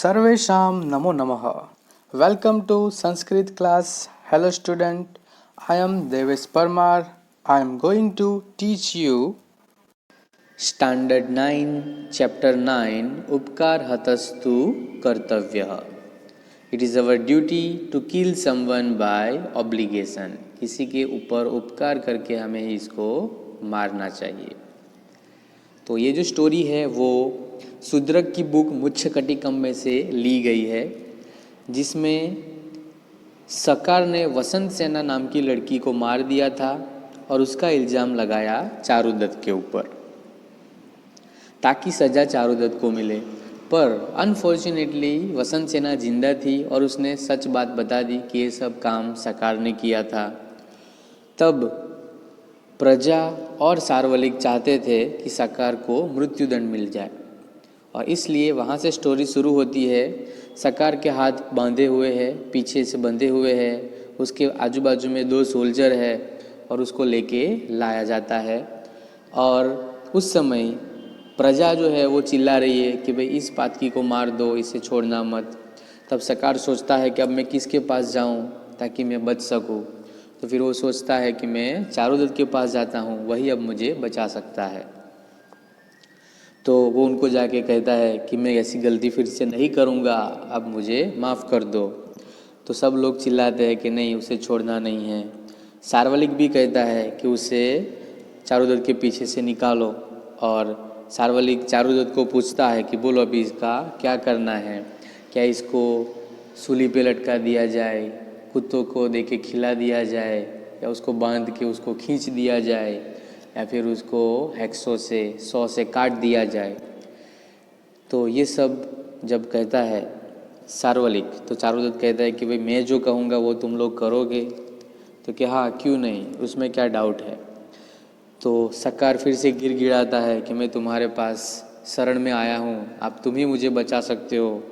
सर्वेषां नमो नमः. Welcome to Sanskrit class. Hello student. I am Devesh Parmar. I am going to teach you Standard 9, Chapter 9, Upkar Hatastu Kartavyah. It is our duty to kill someone by obligation. किसी के ऊपर उपकार करके हमें इसको मारना चाहिए. तो ये जो स्टोरी है वो शूद्रक की बुक मुच्छकटिकम में से ली गई है, जिसमें सकार ने वसंत सेना नाम की लड़की को मार दिया था और उसका इल्ज़ाम लगाया चारुदत्त के ऊपर ताकि सज़ा चारुदत्त को मिले. पर अनफॉर्चुनेटली वसंत सेना जिंदा थी और उसने सच बात बता दी कि ये सब काम सकार ने किया था. तब प्रजा और सार्वलिक चाहते थे कि सकार को मृत्युदंड मिल जाए और इसलिए वहाँ से स्टोरी शुरू होती है. सकार के हाथ बांधे हुए हैं, पीछे से बंधे हुए हैं, उसके आजू बाजू में 2 सोल्जर है और उसको लेके लाया जाता है. और उस समय प्रजा जो है वो चिल्ला रही है कि भाई इस पातकी को मार दो, इसे छोड़ना मत. तब सकार सोचता है कि अब मैं किसके पास जाऊं ताकि मैं बच सकूं. तो फिर वो सोचता है कि मैं चारुदत्त के पास जाता हूँ, वही अब मुझे बचा सकता है. तो वो उनको जाके कहता है कि मैं ऐसी गलती फिर से नहीं करूँगा, अब मुझे माफ़ कर दो. तो सब लोग चिल्लाते हैं कि नहीं, उसे छोड़ना नहीं है. सार्वलिक भी कहता है कि उसे चारुदत्त के पीछे से निकालो. और सार्वलिक चारुदत्त को पूछता है कि बोलो अभी इसका क्या करना है, क्या इसको सूली पे लटका दिया जाए, कुत्तों को दे के खिला दिया जाए, या उसको बांध के उसको खींच दिया जाए, या फिर उसको हैक्सों से 100 से काट दिया जाए. तो ये सब जब कहता है सार्वलिक, तो चारुदत्त कहता है कि भाई मैं जो कहूँगा वो तुम लोग करोगे. तो कि हाँ, क्यों नहीं, उसमें क्या डाउट है. तो सकार फिर से गिड़गिड़ाता है कि मैं तुम्हारे पास शरण में आया हूँ, अब तुम ही मुझे बचा सकते हो,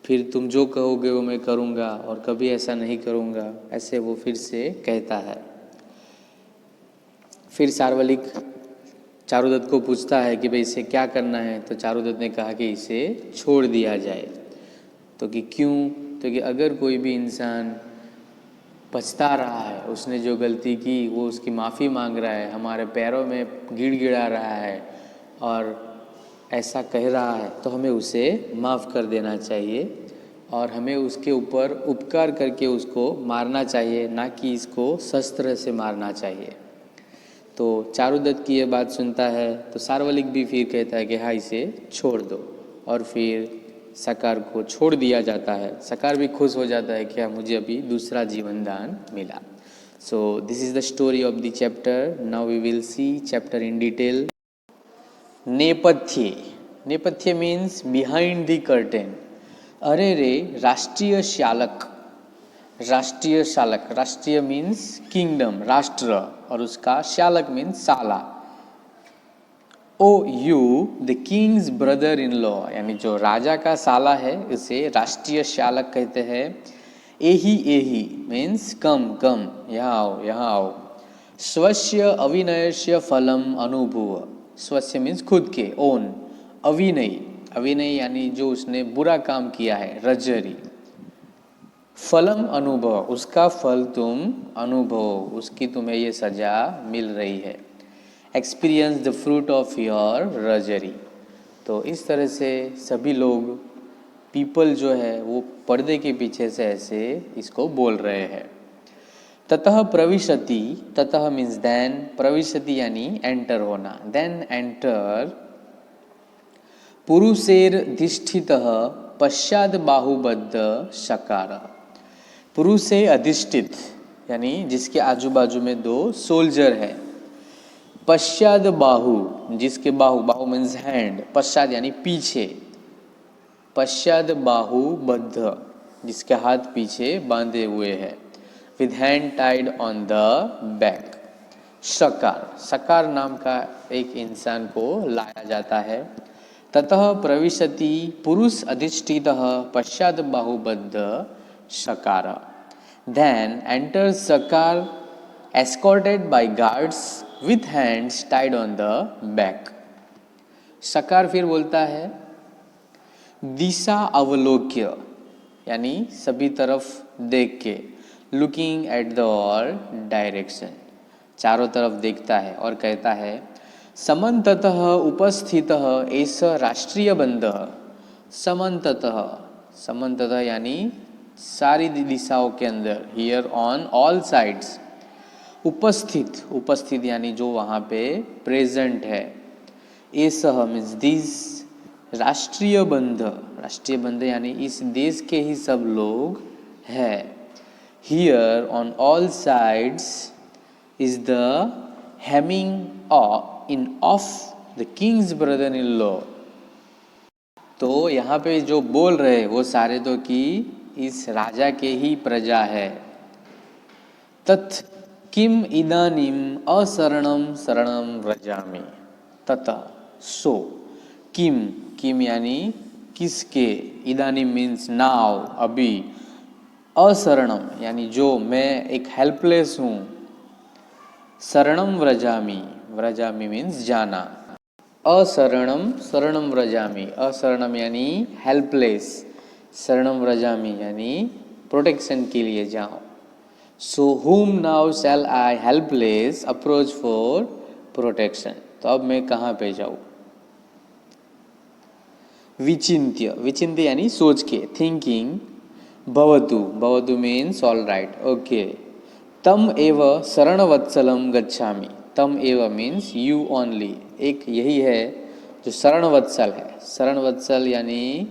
फिर तुम जो कहोगे वो मैं करूँगा और कभी ऐसा नहीं करूँगा, ऐसे वो फिर से कहता है. फिर सार्वलिक चारुदत्त को पूछता है कि भाई इसे क्या करना है. तो चारुदत्त ने कहा कि इसे छोड़ दिया जाए. तो कि क्यों. तो कि अगर कोई भी इंसान पछता रहा है, उसने जो गलती की वो उसकी माफ़ी मांग रहा है, हमारे पैरों में गिड़गिड़ा रहा है और ऐसा कह रहा है, तो हमें उसे माफ़ कर देना चाहिए और हमें उसके ऊपर उपकार करके उसको मारना चाहिए, ना कि इसको शस्त्र से मारना चाहिए. तो चारुदत्त की ये बात सुनता है तो सार्वलिक भी फिर कहता है कि हाँ, इसे छोड़ दो. और फिर सकार को छोड़ दिया जाता है. सकार भी खुश हो जाता है कि हाँ, मुझे अभी दूसरा जीवन दान मिला. So this is the story of the chapter. Now we will see chapter in detail. नेपथ्य. नेपथ्य मीन्स बिहाइंड द कर्टेन. अरे रे राष्ट्रीय शालक. राष्ट्रीय शालक, राष्ट्रीय मीन्स किंगडम, राष्ट्र, और उसका शालक मीन्स साला. Oh you the king's brother in law, यानी जो राजा का साला है उसे राष्ट्रीय शालक कहते हैं. एही एही मीन्स कम कम, यहाँ आओ यहाँ आओ. स्वस्य अविनयस्य फलम अनुभव. स्वस्य मीन्स खुद के, ओन. अविनय, अविनय यानी जो उसने बुरा काम किया है, रजरी. फलम अनुभव, उसका फल तुम अनुभव, उसकी तुम्हें ये सजा मिल रही है. Experience the fruit of your roguery. तो इस तरह से सभी लोग, पीपल जो है वो पर्दे के पीछे से ऐसे इसको बोल रहे हैं. ततः प्रविशति, ततः मीन्स देन, प्रविशति यानी एंटर होना. देन एंटर पुरुषेर्धिष्ठितः पश्चाद बाहुबद्ध शकार. पुरुष से अधिष्ठित यानी जिसके आजू बाजू में 2 सोल्जर है. पश्चाद बाहु, जिसके बाहु, बाहु मीन्स हैंड, पश्चात यानी पीछे. पश्चाद बाहु बद्ध, जिसके हाथ पीछे बांधे हुए हैं. With hand tied on the back. Shakar, Shakar नाम का एक इंसान को लाया जाता है. ततः प्रविशति पुरुष अधिष्ठितः पश्चाद बाहुबद्ध शकार. Then enters Sakar escorted by guards with hands tied on the back. सकार फिर बोलता है दिशा अवलोक्य यानी सभी तरफ देख के, looking at the all direction, चारों तरफ देखता है और कहता है समन्ततः उपस्थितः एष राष्ट्रीय बंधः। समन्ततः, समन्ततः यानी सारी दिशाओं के अंदर, हियर ऑन ऑल साइड्स। उपस्थित, उपस्थित यानी जो वहाँ पे प्रेजेंट है। एषः मीन्स दिस, राष्ट्रीय बंध, राष्ट्रीय बंध यानी इस देश के ही सब लोग है। Here on all sides is the hemming in of the king's brother in law. तो यहाँ पे जो बोल रहे वो सारे तो कि इस राजा के ही प्रजा है। तत् किम इदानीम असरणम शरणम व्रजामि। ततः सो, किम, किम यानी किसके, इदानीम मीन्स नाउ, अभी, असरणम यानी जो मैं एक हेल्पलेस हूँ, शरणम व्रजामि, व्रजामि मीन्स जाना, असरणम शरणम व्रजामि, असरणम यानी हेल्पलेस, शरणम व्रजामि यानी प्रोटेक्शन के लिए जाओ। सो whom now shall I helpless approach for protection। तो अब मैं कहाँ पे जाऊँ। विचिन्त्य, विचिन्त्य यानी सोच के, थिंकिंग, भवतु, भवतु मीन्स ऑल राइट, ओके, तम एव शरणवत्सलम गच्छामि। तम एव मीन्स यू ओनली, एक यही है जो शरणवत्सल है। शरणवत्सल यानी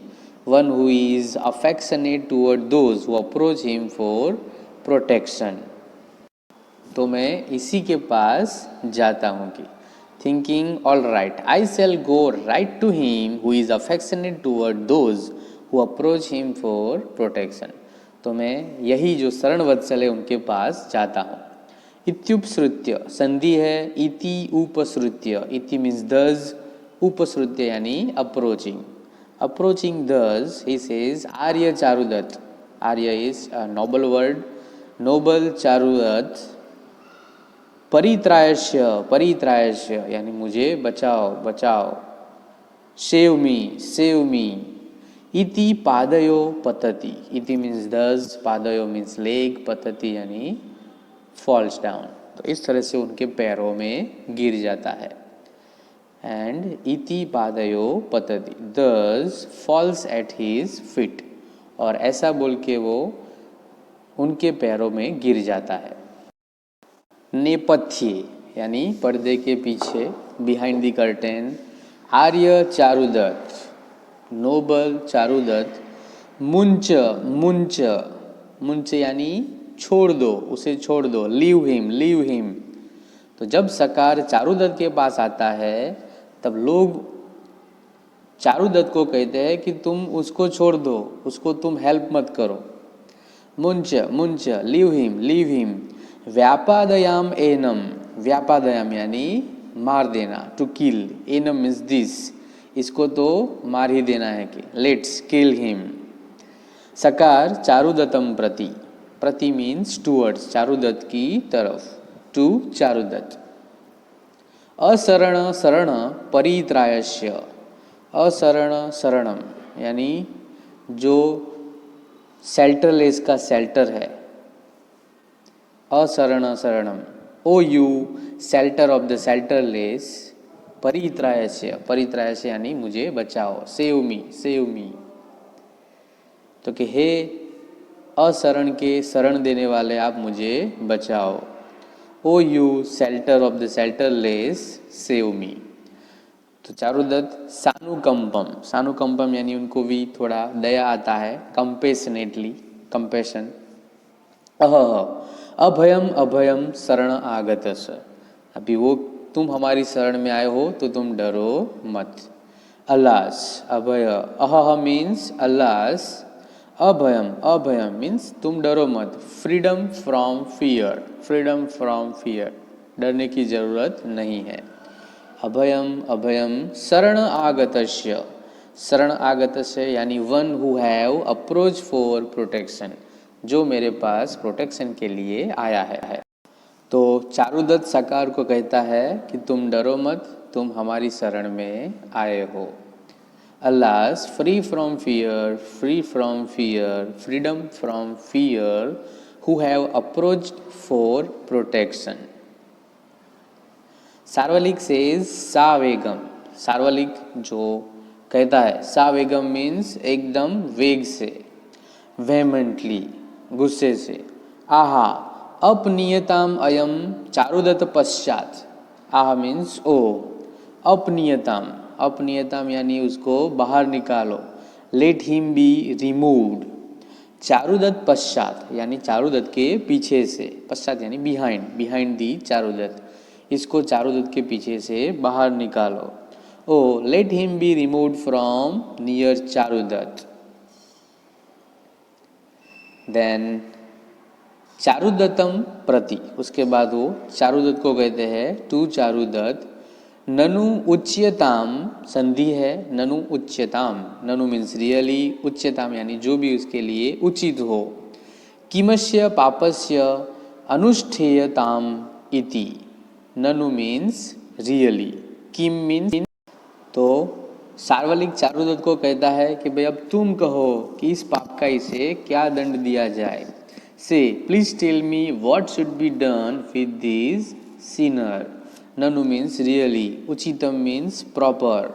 one who is affectionate toward those who approach him for protection. तो मैं इसी के पास जाता हूँ कि thinking all right I shall go right to him who is affectionate toward those who approach him for protection. तो मैं यही जो शरण वत्सल है उनके पास जाता हूँ। इत्युपसृत्य संधि है, इति उपसृत्य, इति मीन्स दस, उपसृत्य यानी approaching, approaching this he says Arya Charudatta. Arya is a noble word, noble Charudatta, परित्रायस्य, परित्रायस्य यानी मुझे बचाओ, बचाओ, सेव मी, सेव मी, इति पादयो पतति, इति मीन्स दस, पादयो मीन्स लेग, पतति यानी फॉल्स डाउन। तो इस तरह से उनके पैरों में गिर जाता है। एंड इति पादयो पतति, दस फॉल्स एट हिज फीट, और ऐसा बोल के वो उनके पैरों में गिर जाता है। नेपथ्य यानी पर्दे के पीछे, behind the curtain, Arya Charudatta, noble Charudatta, मुंच, मुंच, मुंच यानी छोड़ दो, उसे छोड़ दो, लीव हिम, लीव हिम। तो जब सकार चारुदत्त के पास आता है तब लोग चारुदत्त को कहते हैं कि तुम उसको छोड़ दो, उसको तुम हेल्प मत करो। मुंच, मुंच, लीव हिम, लीव हिम। व्यापादयाम एनम, व्यापादयाम यानी मार देना, टू किल, एनम मीन्स दिस, इसको तो मार ही देना है कि लेट्स किल हिम। सकार चारुदत्तम प्रति, प्रति मीन्स टूवर्ड्स, चारुदत्त की तरफ, टू चारुदत्त। असरण शरण परित्रायस्य, असरण शरणम यानी जो शेल्टरलेस का शेल्टर है, असरण शरणम, ओ यू शेल्टर ऑफ द शेल्टरलेस, परित्रायस्य, परित्रायस्य यानी मुझे बचाओ, सेव मी, सेव मी। तो कि हे असरण के शरण देने वाले आप मुझे बचाओ, oh you shelter of the shelterless, save me. तो चारुदत्त सानुकंपम, सानुकंपम यानी उनको भी थोड़ा दया आता है, कंपेशनेटली, कंपेशन। अभयम अभयम शरण आगतस, अभी वो तुम हमारी शरण में आए हो तो तुम डरो मत। अलास, अभय, अह मीन्स अलास, अभयम, अभयम मीन्स तुम डरो मत, freedom from fear, freedom from fear, डरने की जरूरत नहीं है। अभयम अभयम शरण आगतस्य, शरण आगतस्य यानी one who have approach for protection, जो मेरे पास प्रोटेक्शन के लिए आया है। तो चारुदत्त सकार को कहता है कि तुम डरो मत, तुम हमारी शरण में आए हो। Alas, free from fear, freedom from fear, who have approached for protection. Sharvilaka says सावेगम. सार्वलिक जो कहता है सावेगम मीन्स एकदम वेग से, वेहेमेंटली, गुस्से से. आहा अपनियताम अयम चारुदत्त पश्चात. आहा मीन्स ओ, अपनियताम, अपनियताम यानी उसको बाहर निकालो. Let him be removed. Charudatta पश्चात यानी चारुदत्त के पीछे से, पश्चात यानी बिहाइंड, बिहाइंड दी चारुदत्त. इसको चारुदत्त के पीछे से बाहर निकालो. Oh let him be removed from near Charudatta. Then चारुदत्तम प्रति, उसके बाद वो चारुदत्त को कहते हैं टू चारुदत्त. ननु उच्यताम, संधि है ननु उच्यताम. ननु मीन्स रियली, उच्यताम यानी जो भी उसके लिए उचित हो. किमस्य पापस्य अनुष्ठेयताम इति. ननु मीन्स रियली, किम मीन्स. तो सार्वलिक चारुदत्त को कहता है कि भाई अब तुम कहो कि इस पाप का इसे क्या दंड दिया जाए. से please tell me what should be done with this sinner. ननु मीन्स रियली, उचितम मीन्स प्रॉपर.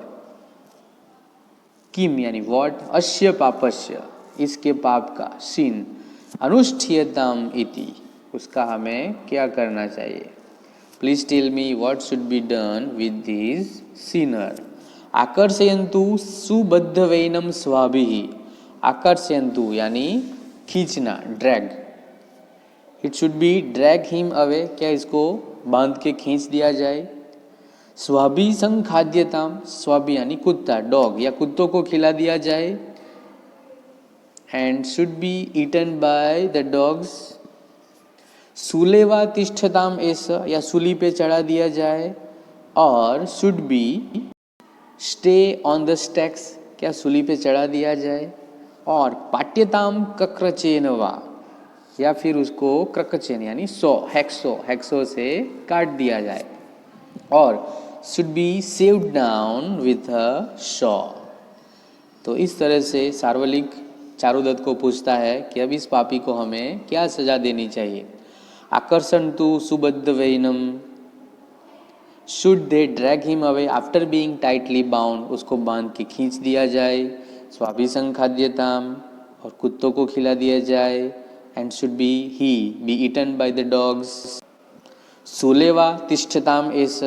किम यानी व्हाट, अस्य पापस्य इसके पाप का, सिन, अनुष्ठीयताम इति उसका हमें क्या करना चाहिए. Please tell me what should be done with this sinner. आकर्षयन्तु सुबद्धवैनम स्वाभिः. आकर्षयन्तु यानी खींचना, drag. It should be drag him away, क्या इसको बांध के खींच दिया जाए. स्वाभि संखाद्यताम, स्वाभि यानी कुत्ता, डॉग, या कुत्तों को खिला दिया जाए. And should be eaten by the dogs. सूलेवा तिष्ठताम ऐसा, या सूली पे चढ़ा दिया जाए. Or should be stay on the stakes, क्या सूली पे चढ़ा दिया जाए. और पाट्यताम कक्रचेनवा, या फिर उसको क्रकचेन यानी सौ, हेक्सो, हेक्सो से काट दिया जाए. Or should be saved down with a Shaw. तो इस तरह से सार्वलिक चारुदत्त को पूछता है कि अब इस पापी को हमें क्या सजा देनी चाहिए. आकर्षण तु Subhadda Venom, should they drag him away after being tightly bound, उसको बांध के खींच दिया जाए. स्वाभिसंखाद्यताम, और कुत्तों को खिला दिया जाए. And should be he be eaten by the dogs. सूलेवा तिष्ठताम एस,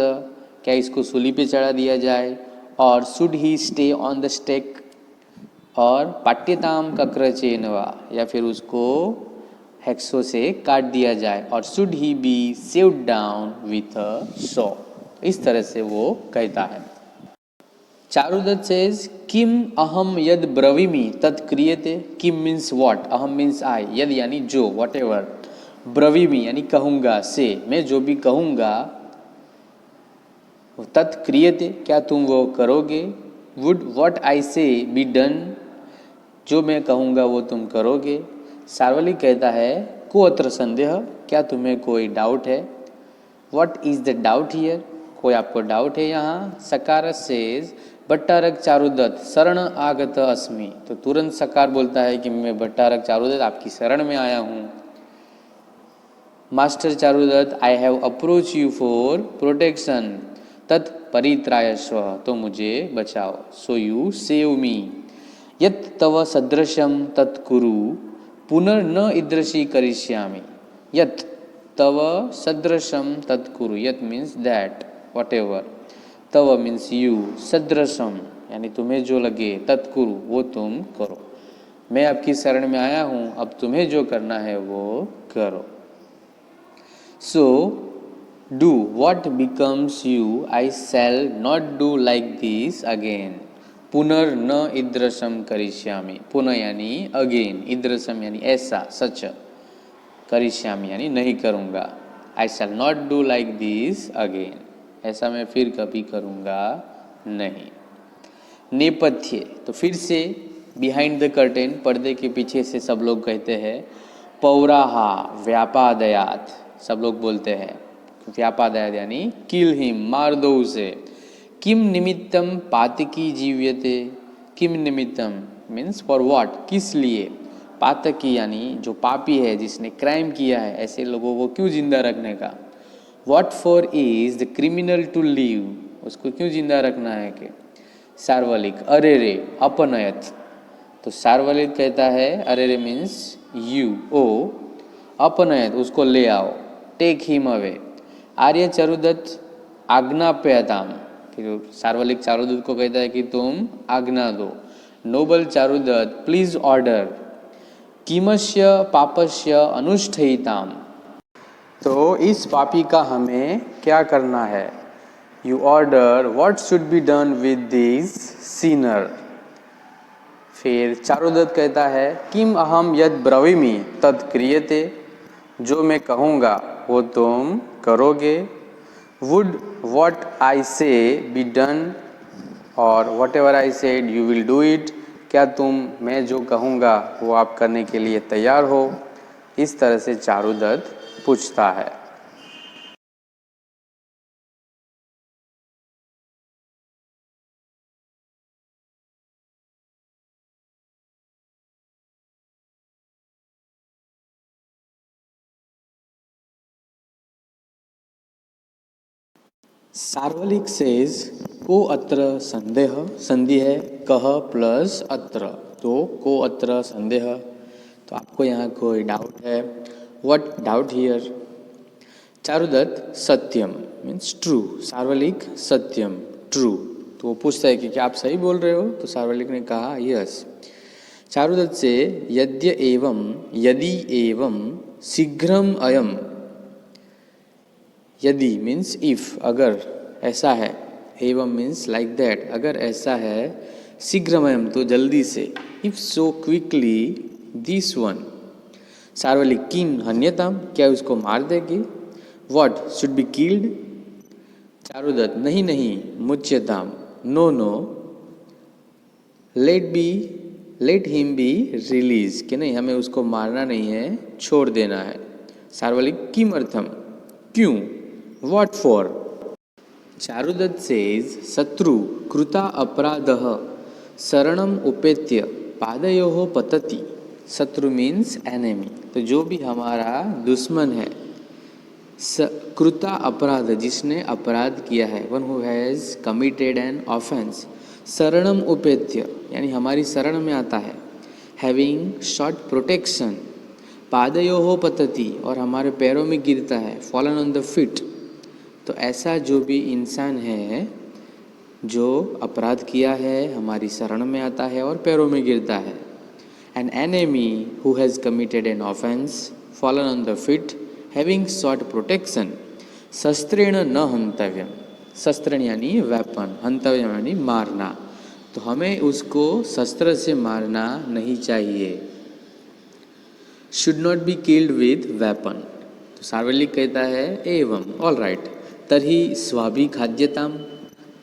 क्या इसको सूली पे चढ़ा दिया जाए. Or should he stay on the stake. और पाट्यताम कक्रचेनवा, या फिर उसको हेक्सो से काट दिया जाए. Or should he be saved down with a saw. इस तरह से वो कहता है. चारुदत्त सेज किम अहम यद ब्रवीमि तत् क्रियते. किम मीन्स व्हाट, अहम मीन्स आई, यद यानी जो, वॉट एवर, ब्रवीमि यानी कहूँगा, से मैं जो भी कहूँगा, तत् क्रियते क्या तुम वो करोगे. वुड व्हाट आई से बी डन, जो मैं कहूँगा वो तुम करोगे. सार्वलिक कहता है को अत्र संदेह, क्या तुम्हें कोई डाउट है. What is the doubt here, कोई आपको डाउट है यहाँ. सकार सेज भट्टारक चारुदत्त शरण आगत अस्मि. तो तुरंत सकार बोलता है कि मैं भट्टारक चारुदत्त आपकी शरण में आया हूँ. Master Charudatta I have approach you for protection. तत् परित्रायस्व, तो मुझे बचाओ. So you save me. यत् तव सदृशम तत् कुरु पुनर्न ईदृशी करिष्यामि. यत् तव सदृशम तत् कुरु, यत् मीन्स दैट, वॉट एवर. तव मीन्स यू, सदृशम यानी तुम्हें जो लगे, तत्कुरु वो तुम करो. मैं आपकी शरण में आया हूँ, अब तुम्हें जो करना है वो करो. So do what becomes you, I shall not do like this again. पुनर्न ईदृशम करिष्यामि. पुनः यानी अगेन, ईदृशम यानी ऐसा, सच, करिष्यामि यानी नहीं करूँगा. I shall not do like this again, ऐसा मैं फिर कभी करूँगा नहीं. नेपथ्य, तो फिर से बिहाइंड द कर्टेन, पर्दे के पीछे से सब लोग कहते हैं पौराहा व्यापादयात. सब लोग बोलते हैं व्यापादयात यानी किल हिम, मार दो उसे. किम निमित्तम पातकी जीव्यते, किम निमित्तम मीन्स फॉर व्हाट, किस लिए, पातकी यानी जो पापी है जिसने क्राइम किया है ऐसे लोगों को क्यों जिंदा रखने का। What for is the criminal to live, उसको क्यों जिंदा रखना है कि। सार्वलिक अरे रे अपनयत, तो सार्वलिक कहता है अरे रे मीन्स यू ओ, अपनयत उसको ले आओ, टेक हिम अवे। आर्य चारुदत्त आज्ञाप्यताम, फिर सार्वलिक चारुदत्त को कहता है कि तुम आज्ञा दो। नोबल चारुदत्त प्लीज ऑर्डर, किमस्य पापस्य अनुष्ठेयताम, तो इस पापी का हमें क्या करना है। You order what should be done with this Sinner. फिर चारुदत्त कहता है किम अहम यद ब्रवीमि तद क्रियते, जो मैं कहूँगा वो तुम करोगे। वुड व्हाट आई से बी डन, और what ever I said you will do it, क्या तुम मैं जो कहूँगा वो आप करने के लिए तैयार हो। इस तरह से चारुदत्त पूछता है। सार्वलिक सेज को अत्र संदेह, संधि है कह प्लस अत्र, तो को अत्र संदेह, तो आपको यहाँ कोई डाउट है। What doubt here. चारुदत्त सत्यम मीन्स ट्रू, सार्वलिक सत्यम ट्रू, तो वो पूछता है कि क्या आप सही बोल रहे हो, तो सार्वलिक ने कहा यस। चारुदत्त से यद्य एवं यदि एवं शीघ्रम अयम, यदि मीन्स इफ, अगर ऐसा है, एवं मीन्स लाइक दैट, अगर ऐसा है, शीघ्रमयम तो जल्दी से, if so quickly this one. Sharvilaka किम हन्यताम, क्या उसको मार देगी। What should be killed. Charudatta नहीं नहीं, मुच्यताम no no, let him be release, कि नहीं हमें उसको मारना नहीं है, छोड़ देना है। सार्वलिक किमर्थम क्यों, व्हाट फॉर। चारुदत्त सेज शत्रु कृता अपराधः शरणम उपेत्य पादयोः पतति। शत्रु मीन्स एनेमी, तो जो भी हमारा दुश्मन है, कृता अपराध जिसने अपराध किया है, one who has committed an offence, शरणम उपेत्य यानी हमारी शरण में आता है, हैविंग शॉर्ट प्रोटेक्शन, पादयोः पतति और हमारे पैरों में गिरता है, फॉलन ऑन द फिट। तो ऐसा जो भी इंसान है जो अपराध किया है, हमारी शरण में आता है और पैरों में गिरता है। An enemy who has committed an offence, fallen on the feet, having sought protection, शस्त्रेण न हंतव्यम, शस्त्र यानी वेपन, हंतव्यम यानी मारना, तो हमें उसको शस्त्र से मारना नहीं चाहिए। Should not be killed with weapon, तो सार्वलिक कहता है एवं ऑल राइट, तर्हि स्वाभि खाद्यताम,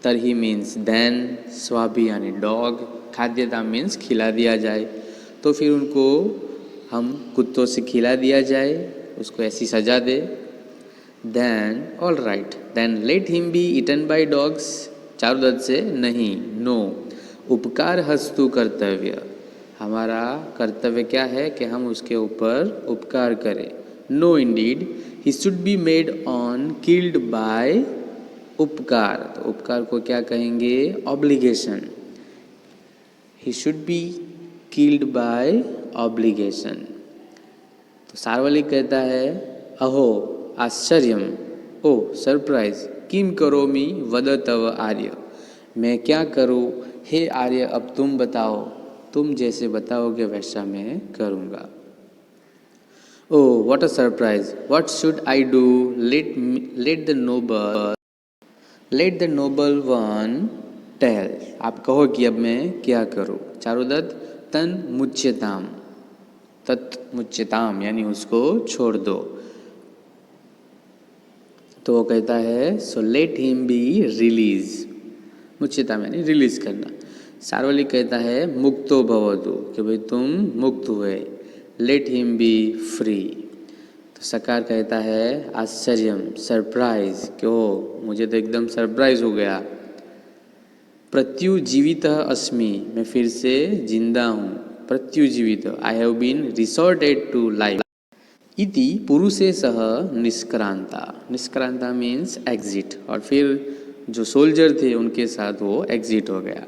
तर्हि मीन्स देन, स्वाभि यानी डॉग, खाद्यताम मीन्स खिला दिया जाए, तो फिर उनको हम कुत्तों से खिला दिया जाए, उसको ऐसी सजा दे। Then all right, then let him be eaten by dogs. Charudatta से नहीं, नो, उपकार हस्तु कर्तव्य, हमारा कर्तव्य क्या है कि हम उसके ऊपर उपकार करें। No indeed, he should be made on killed by उपकार, तो उपकार को क्या कहेंगे, obligation. He should be killed by obligation. तो सार्वलिक कहता है अहो आश्चर्यम, ओ सरप्राइज, किम करोमि वद तव आर्य, मैं क्या करूँ हे आर्य, अब तुम बताओ, तुम जैसे बताओगे वैसा मैं करूँगा। Oh what a surprise, what should I do, let the noble one tell, आप कहो कि अब मैं क्या करूँ। चारुदत्त तन मुच्यताम, तत् मुच्यताम यानी उसको छोड़ दो, तो वो कहता है so let him be release, मुच्यताम यानी रिलीज करना। सार्वलिक कहता है मुक्तो भवतु, कि भाई तुम मुक्त हुए, लेट हिम बी फ्री। तो सकार कहता है आश्चर्यम, सरप्राइज, कि ओ मुझे तो एकदम सरप्राइज हो गया। प्रत्युजीवित अस्मि, मैं फिर से जिंदा हूँ। प्रत्युजीवित, I have been restored to life. इति पुरुषे सह निष्क्रांता, निष्क्रांता मीन्स एग्जिट, और फिर जो सोल्जर थे उनके साथ वो एग्जिट हो गया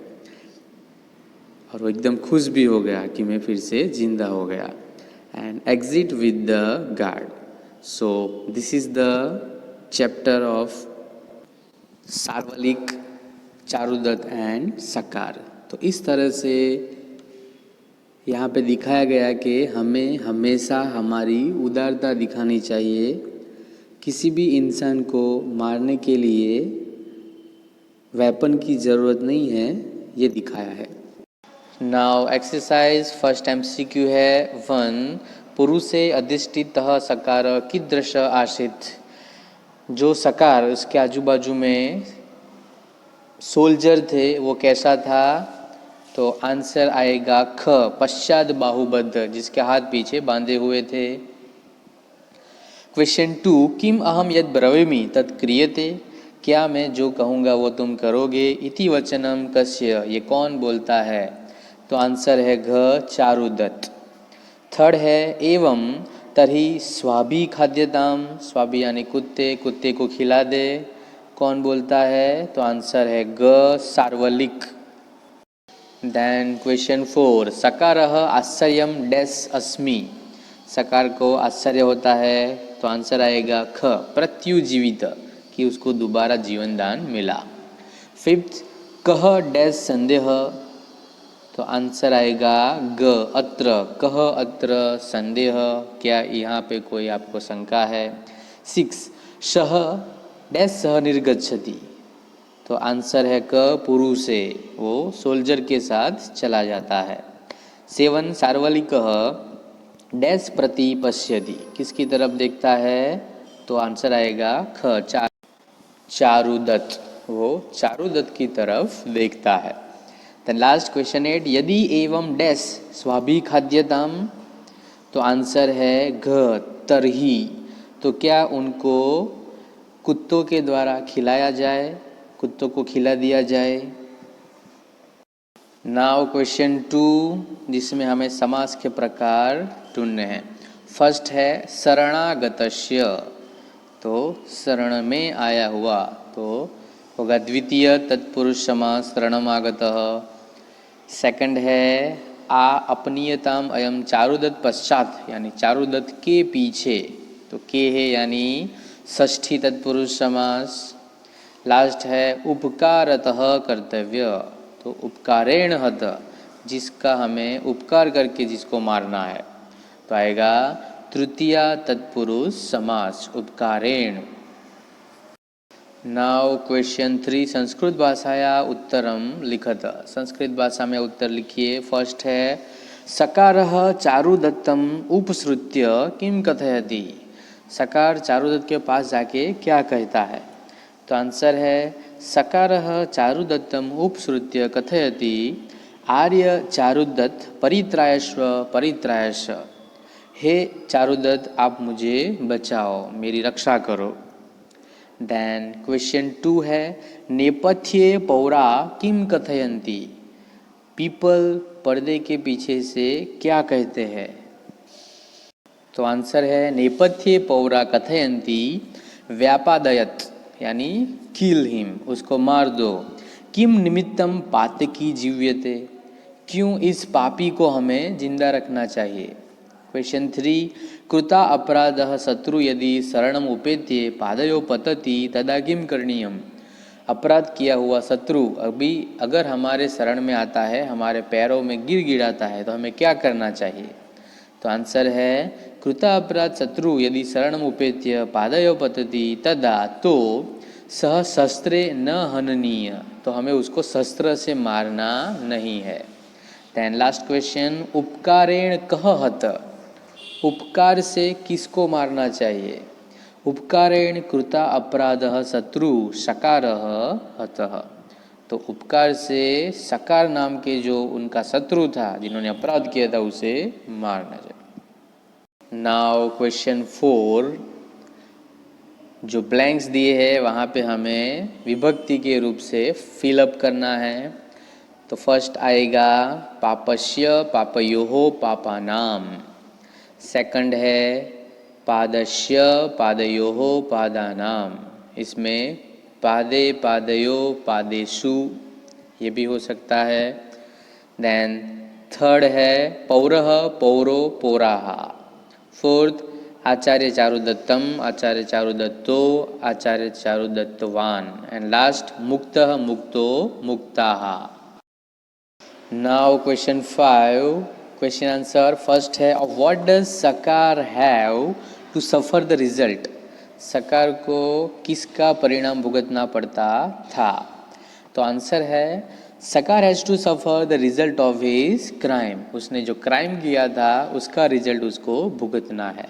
और वो एकदम खुश भी हो गया कि मैं फिर से जिंदा हो गया। And exit with the guard. So this is the chapter of Sharvilaka, Charudatta and Shakara. तो इस तरह से यहाँ पे दिखाया गया कि हमें हमेशा हमारी उदारता दिखानी चाहिए। किसी भी इंसान को मारने के लिए वेपन की ज़रूरत नहीं है, ये दिखाया है। नाउ एक्सरसाइज फर्स्ट MCQ है 1, पुरुषे अधिष्ठितः सकार कीदृश आसीत्। जो सकार, उसके आजू बाजू में सोल्जर थे, वो कैसा था? तो आंसर आएगा ख, पश्चात बाहुबद्ध, जिसके हाथ पीछे बांधे हुए थे। क्वेश्चन 2, किम अहम यद ब्रवीमि तत् क्रियते, क्या मैं जो कहूँगा वो तुम करोगे। इति वचनम कस्य, ये कौन बोलता है? तो आंसर है घ, चारुदत्त। थर्ड है एवं तर्हि स्वाभि खाद्यताम, स्वाभि यानी कुत्ते, कुत्ते को खिला दे, कौन बोलता है? तो आंसर है ग, सार्वलिक। देन क्वेश्चन 4, सकारः आश्चर्यम डैश अस्मि, सकार को आश्चर्य होता है, तो आंसर आएगा ख, प्रत्युजीवित, कि उसको दोबारा जीवन दान मिला। फिफ्थ, कह डैश संदेह, तो आंसर आएगा ग, अत्र, कह अत्र संदेह, क्या यहाँ पे कोई आपको शंका है। 6, सह डैश सह निर्गच्छति, तो आंसर है क, पुरुषे, वो सोल्जर के साथ चला जाता है। 7, सार्वलिकः डैश प्रति पश्यति, किसकी तरफ देखता है? तो आंसर आएगा ख, चारुदत्त, वो चारुदत्त की तरफ देखता है। देन लास्ट क्वेश्चन 8, यदि एवं डैश स्वाभि खाद्यताम, तो आंसर है घ, तरही, तो क्या उनको कुत्तों के द्वारा खिलाया जाए, कुत्तों को खिला दिया जाए। नाउ क्वेश्चन 2, जिसमें हमें समास के प्रकार ढूंढने हैं। फर्स्ट है शरणागतस्य, तो शरण में आया हुआ, तो होगा द्वितीय तत्पुरुष समास शरणमागतः। सेकंड है आ अपनीयताम अयम चारुदत्त पश्चात, यानी चारुदत्त के पीछे, तो के है यानी षष्ठी तत्पुरुष समास। लास्ट है उपकारतः कर्तव्य, तो उपकारेण हत, जिसका हमें उपकार करके जिसको मारना है, तो आएगा तृतीया तत्पुरुष समास, उपकारेण। नाउ क्वेश्चन 3, संस्कृत भाषाया उत्तरम लिखत, संस्कृत भाषा में उत्तर लिखिए। फर्स्ट है सकारः चारुदत्तम उपसृत्य किम कथयति, सकार चारुदत्त के पास जाके क्या कहता है? तो आंसर है सकारः चारुदत्तम उपसृत्य कथयति आर्य चारुदत्त परित्रायस्व परित्रायस्व, हे चारुदत्त आप मुझे बचाओ, मेरी रक्षा करो। देन क्वेश्चन 2 है नेपथ्ये पौरा किम कथयन्ति, पीपल पर्दे के पीछे से क्या कहते हैं? तो आंसर है नेपथ्ये पौरा कथयन्ति व्यापादयत, यानी किल हिम, उसको मार दो। किम निमित्तम पातकी जीव्यते, क्यों इस पापी को हमें जिंदा रखना चाहिए। क्वेश्चन 3, कृता अपराधः शत्रु यदि शरणम उपेत्य पादयो पतति तदा किम करणीयम, अपराध किया हुआ शत्रु अभी अगर हमारे शरण में आता है, हमारे पैरों में गिर गिराता है, तो हमें क्या करना चाहिए? तो आंसर है कृता अपराध शत्रु यदि शरणम उपेत्य पादयो पतति तदा, तो सह शस्त्रे न हननीय, तो हमें उसको शस्त्र से मारना नहीं है। देन लास्ट क्वेश्चन, उपकारेण कह हत, उपकार से किसको मारना चाहिए? उपकारेण कृता अपराधः शत्रु सकारः हतः, तो उपकार से सकार नाम के जो उनका शत्रु था, जिन्होंने अपराध किया था, उसे मारना चाहिए। नाउ क्वेश्चन 4, जो ब्लैंक्स दिए हैं वहाँ पे हमें विभक्ति के रूप से फिलअप करना है। तो फर्स्ट आएगा पापस्य पापयोः पापानाम। सेकंड है पादस्य पादयोः पादानाम। इसमें पादे पादयो पादेषु ये भी हो सकता है। देन थर्ड है पौरः पौरो पौराः। फोर्थ आचार्य चारुदत्तम आचार्य चारुदत्तो आचार्य चारुदत्तवान। एंड लास्ट मुक्तः मुक्तो मुक्ताः। Now question 5 question answer first है of what does Shakara have to suffer the result. Shakara को किसका परिणाम भुगतना पड़ता था। तो आंसर है Sakar has to suffer the result of his crime. उसने जो क्राइम किया था उसका रिजल्ट उसको भुगतना है।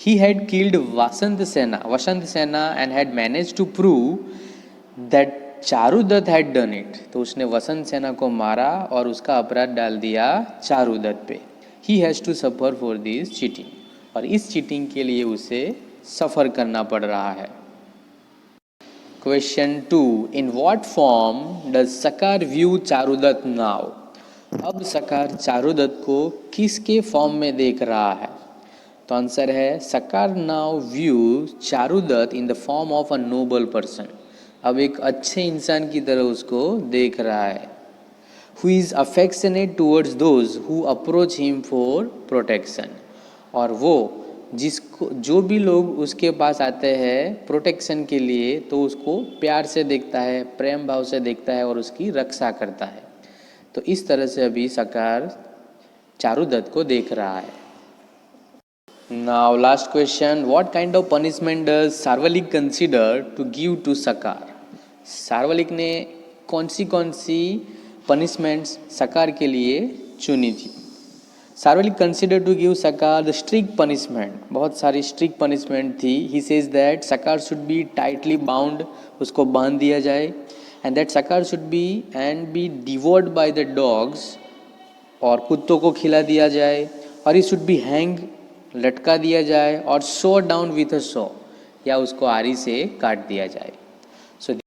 He had killed Vasant Sena and had manage to prove that Charudatta had done it. तो उसने वसंत सेना को मारा और उसका अपराध डाल दिया चारुदत्त पे। He has to suffer for this cheating. और इस चीटिंग के लिए उसे सफ़र करना पड़ रहा है। Question 2 in what form does सकार व्यू चारुदत्त नाउ। अब सकार चारुदत्त को किसके फॉर्म में देख रहा है। तो आंसर है Sakar now view Charudatta in the form of a noble person. अब एक अच्छे इंसान की तरह उसको देख रहा है। Who is affectionate towards those who approach him for protection. और वो जिसको जो भी लोग उसके पास आते हैं प्रोटेक्शन के लिए तो उसको प्यार से देखता है, प्रेम भाव से देखता है और उसकी रक्षा करता है। तो इस तरह से अभी सकार चारुदत्त को देख रहा है। Now last question what kind of punishment does Sharvilaka consider to give to Shakara. Sharvilaka ने कौन सी पनिशमेंट्स सकार के लिए चुनी थी। Sharvilaka consider to give Shakara the strict punishment. बहुत सारी स्ट्रिक्ट पनिशमेंट थी। He says that Shakara should be tightly bound, उसको बांध दिया जाए। And that Shakara should be devoured by the dogs, और कुत्तों को खिला दिया जाए। और ही शुड बी हैंग, लटका दिया जाए। और सो डाउन विथ अ सो, या उसको आरी से काट दिया जाए।